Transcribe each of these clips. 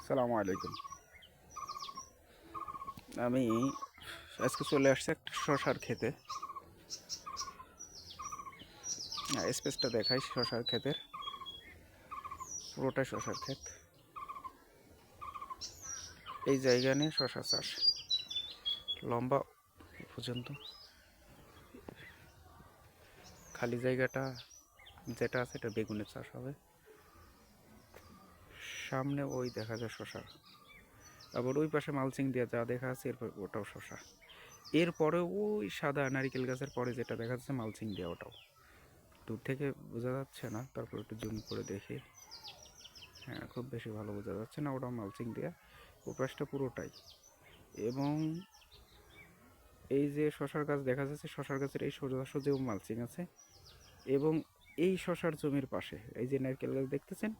আসসালামু আলাইকুম। আমি আজকে চলে আসছি একটা শশার ক্ষেতে। স্পেসটা দেখাই শশার ক্ষেতের, পুরোটাই শশার ক্ষেত। এই জায়গা নিয়ে শশা চাষ লম্বা পর্যন্ত। খালি জায়গাটা যেটা আছে এটা বেগুনের চাষ হবে। সামনে ওই দেখা যায় শশা, আবার ওই পাশে মালচিং দিয়ে যা দেখা আছে এরপর ওটাও শশা। এরপরে ওই সাদা নারিকেল গাছের পরে যেটা দেখা যাচ্ছে মালচিং দেওয়া, ওটাও দূর থেকে বোঝা যাচ্ছে না, তারপর একটু জুম করে দেখি। হ্যাঁ, খুব বেশি ভালো বোঝা যাচ্ছে না, ওটাও মালচিং দেওয়া। ওপাশটা পুরোটাই। এবং এই যে শশার গাছ দেখা যাচ্ছে, শশার গাছের এই সোজাসুজিও মালচিং আছে। এবং এই শশার জমির পাশে এই যে নারকেল গাছ দেখতেছেন,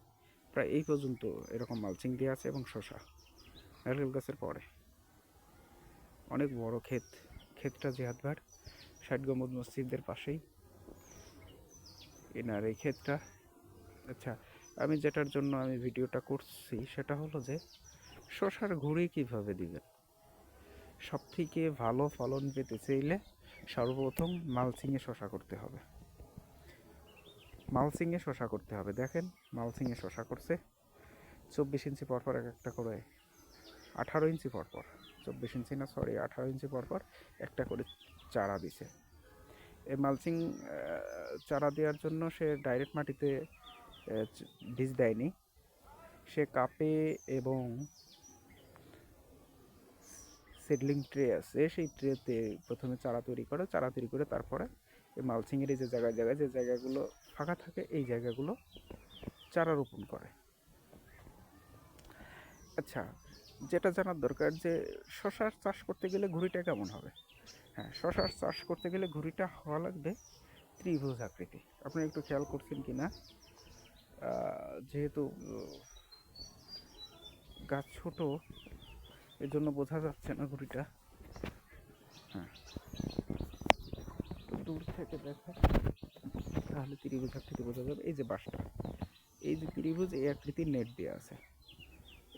প্রায় এই পর্যন্ত এরকম মালচিং দেওয়া আছে। এবং শশা নারকেল গাছের পরে অনেক বড় ক্ষেত। ক্ষেতটা জিহাদভার 60 গম্বুজ মসজিদের পাশেই এনার এই ক্ষেতটা। আচ্ছা, আমি যেটার জন্য আমি ভিডিওটা করছি সেটা হলো যে শশার ঘুড়ি কিভাবে দিবেন। সবথেকে ভালো ফলন পেতে চাইলে সর্বপ্রথম মালচিংয়ে শশা করতে হবে। মালচিংয়ে শশা করতে হবে। দেখেন, মালচিংয়ে শশা করছে 24 ইঞ্চি পরপর এক একটা করে, 18 ইঞ্চি পরপর, 24 ইঞ্চি না, সরি 18 ইঞ্চি পরপর একটা করে চারা দিছে। এই মালচিং চারা দেওয়ার জন্য সে ডাইরেক্ট মাটিতে বীজ দেয়নি, সে কাপে এবং সিডলিং ট্রে আছে, সেই ট্রেতে প্রথমে চারা তৈরি করে তারপরে এই মালচিংয়ের এই যে জায়গায় যে জায়গাগুলো ফাঁকা থাকে এই জায়গাগুলো চারা রোপণ করে। আচ্ছা, যেটা জানার দরকার যে শশার চাষ করতে গেলে ঘুড়িটা কেমন হবে। হ্যাঁ, শশার চাষ করতে গেলে ঘুড়িটা হওয়া লাগবে ত্রিভুজ আকৃতি। আপনি একটু খেয়াল করছেন কি না, যেহেতু গাছ ছোট এর জন্য বোঝা যাচ্ছে না ঘুড়িটা। হ্যাঁ, একটু দূর থেকে দেখা তাহলে ত্রিভুজ আকৃতি বোঝা যাবে। এই যে বাঁশটা, এই যে ত্রিভুজ এই আকৃতির নেট দেওয়া আছে,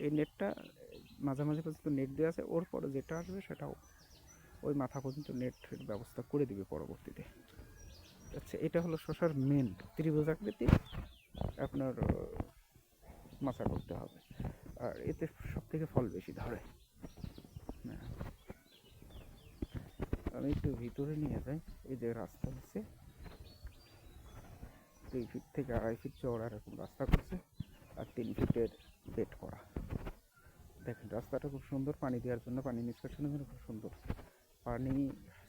এই নেটটা মাঝামাঝি পর্যন্ত নেট দেওয়া আছে। ওর পরে যেটা আসবে সেটাও ওই মাথা পর্যন্ত নেটের ব্যবস্থা করে দিবে পরবর্তীতে। আচ্ছা, এটা হলো শশার মেন ত্রিভুজ আকৃতি আপনার মাচা করতে হবে, আর এতে সব থেকে ফল বেশি ধরে। আমি একটু ভিতরে নিয়ে যাই। এই যে রাস্তা হচ্ছে 2 ফিট থেকে 2.5 ফিট চওড়া এরকম রাস্তা করছে, আর 3 ফিটের বেড করা। দেখেন রাস্তাটা খুব সুন্দর, পানি দেওয়ার জন্য, পানি নিষ্কাশনের জন্য খুব সুন্দর। পানি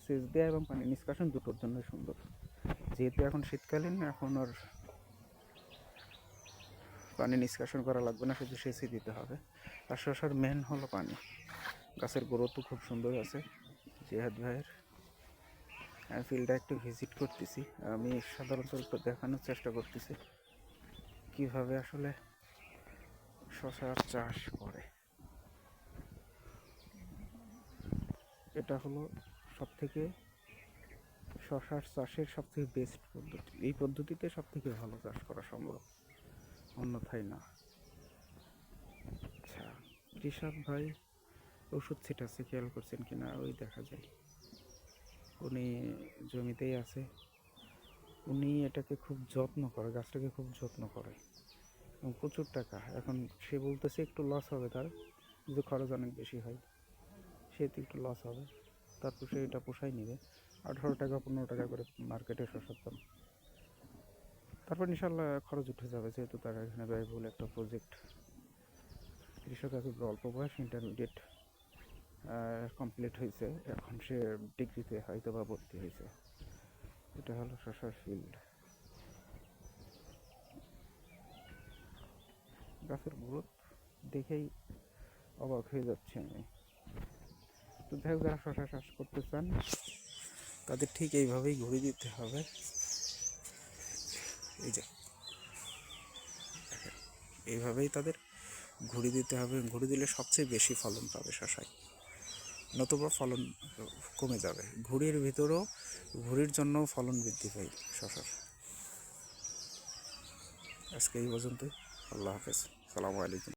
সেচ দেওয়া এবং পানি নিষ্কাশন দুটোর জন্যই সুন্দর। যেহেতু এখন শীতকালীন, এখন আর পানি নিষ্কাশন করা লাগবে না, শুধু সেচই দিতে হবে। আর শশার মেন হলো পানি। গাছের গ্রোথও খুব সুন্দর আছে জিহাদ ভাইয়ের। ফিল্ডটা একটু ভিজিট করতেছি, আমি সাধারণত একটু দেখানোর চেষ্টা করতেছি কীভাবে আসলে শশার চাষ করে। এটা হলো সবথেকে শশার চাষের সবথেকে বেস্ট পদ্ধতি। এই পদ্ধতিতে সবথেকে ভালো চাষ করা সম্ভব, অন্যথায় না। আচ্ছা, কৃষক ভাই ওষুধ ছিটাচ্ছে, খেয়াল করছেন কিনা ওই দেখা যায়। উনি জমিতেই আছে, উনি এটাকে খুব যত্ন করে, গাছটাকে খুব যত্ন করে এবং প্রচুর টাকা। এখন সে বলতেছে একটু লস হবে তার, যদি খরচ অনেক বেশি হয় সেহেতু একটু লস হবে, তারপর সে এটা পোষাই নেবে। 18 টাকা 15 টাকা করে মার্কেটে শসার দাম। তারপর ইনশাল্লাহ খরচ উঠে যাবে, যেহেতু তার এখানে ব্যয়বহুল একটা প্রজেক্ট। কৃষক আছে অল্প বয়স, ইন্টারমিডিয়েট কমপ্লিট হয়েছে, এখন সে ডিগ্রিতে হয়তো বা ভর্তি হয়েছে। এটা হলো শশার ফিল্ড। গাছের গ্রোথ দেখেই অবাক হয়ে যাচ্ছে আমি। তো যাই হোক, যারা শশা চাষ করতে চান তাদের ঠিক এইভাবেই ঘুরে দিতে হবে। এই যে এইভাবেই তাদের ঘুরে দিতে হবে। ঘুরে দিলে সবচেয়ে বেশি ফলন পাবে শশায়, নতুবা ফলন কমে যাবে। ঘুড়ির ভিতরেও ঘুড়ির জন্যও ফলন বৃদ্ধি পায় শশার। আজকে এই পর্যন্তই। আল্লাহ হাফেজ, সালামু আলাইকুম।